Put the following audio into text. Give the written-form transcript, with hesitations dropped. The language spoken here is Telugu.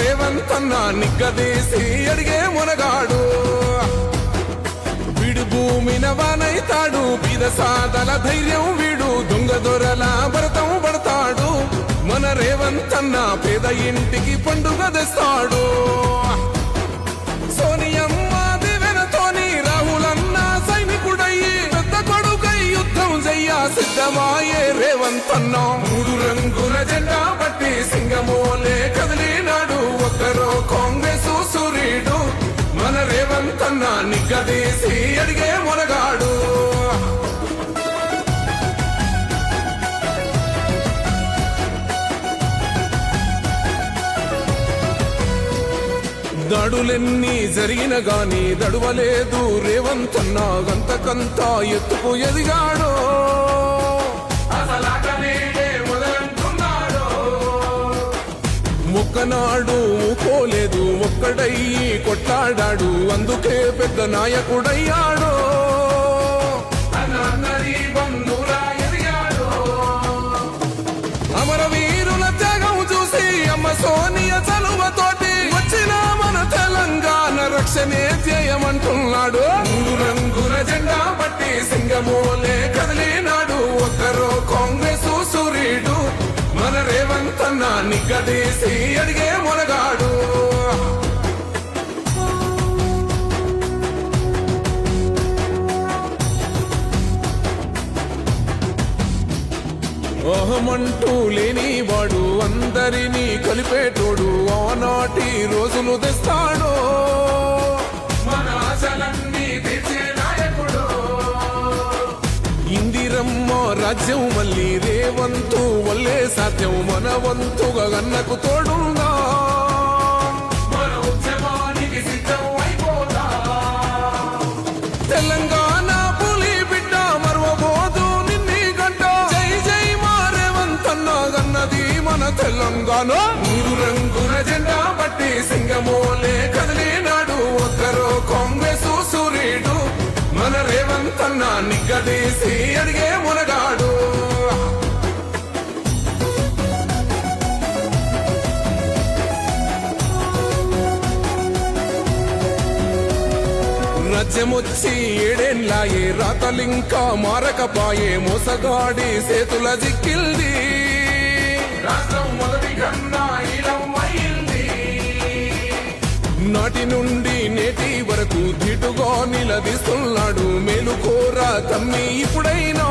రేవంత్ అన్న నిగ్గదీసి అడిగే మునగాడు. వీడు భూమిన వానైతాడు, బీద సాదల ధైర్యం వీడు, దొంగ దొరల భరతం పడతాడు. మన రేవంత్ అన్న పేద ఇంటికి పండుగ తెస్తాడు. సోనియమ్మ దివెనతోని రాహులన్న సైనికుడయ్యి పెద్ద కొడుకై యుద్ధం చెయ్య సిద్ధమాయే రేవంత్ అన్న. 3 రంగుల జెండా బట్టి సింగమోలే కదిలినాడు, ఒక్కరో కాంగ్రెస్ సూర్యుడు. మన రేవంత్ అన్న నిగ్గదీసి అడిగే మునగాడు. దాడులెన్ని జరిగిన గాని దడువలేదు రేవంత్ అన్న, గంతకంతా ఎత్తుకు ఎదిగాడు. మొక్కనాడు ఊకోలేదు, ఒక్కడయ్యి కొట్లాడాడు, అందుకే పెద్ద నాయకుడయ్యాడు. అమరవీరుల త్యాగం చూసి అమ్మ సోనియ చలువతోటి వచ్చిన మన తెలంగాణ రక్షణే ధ్యేయమంటున్నాడు. 3 రంగుల జెండా బట్టి సింగమోలే కదిలినాడు, ఒక్కరో కాంగ్రెస్ సూర్యుడు. మన రేవంత్ అన్న నిగ్గదీసి అడిగే మునగాడు. అహమంటూ లేనివాడు, అందరినీ కలిపేటోడు, ఆనాటి రోజులు తెస్తాడు. మన ఆశలన్నీ తీర్చే నాయకుడు. ఇందిరమ్మ రాజ్యం మళ్ళీ రేవంతు వల్లే సాధ్యం, మన వంతుగా గన్నకు తోడుందా. మన ఉద్యమానికి సిద్ధం అయిపోదా. తెలంగాణ పులి బిడ్డ మరవబోదు నిన్ని గంట. జై జై మా రేవంత్ అన్న గన్నది మన తెలంగాణ. 3 రంగుల జెండా బట్టి సింగమోలే కదిలినాడు, ఒక్కరో కాంగ్రెస్ సూర్యుడు. మన రేవంత్ అన్న నిగ్గదీసి అడిగే మునగాడు. రాజ్యమొచ్చి 7 ఏళ్లాయే, రాతలింకా మారకపాయే, మోసగాడి సేతుల జిక్కిల్ది. రాష్ట్రం మొదటి కన్నా ఇలమైంది. నాటి నుండి నేటి వరకు ధీటుగా నిలదీస్తున్నాడు, మేలుకోరా తమ్మి ఇప్పుడైనా.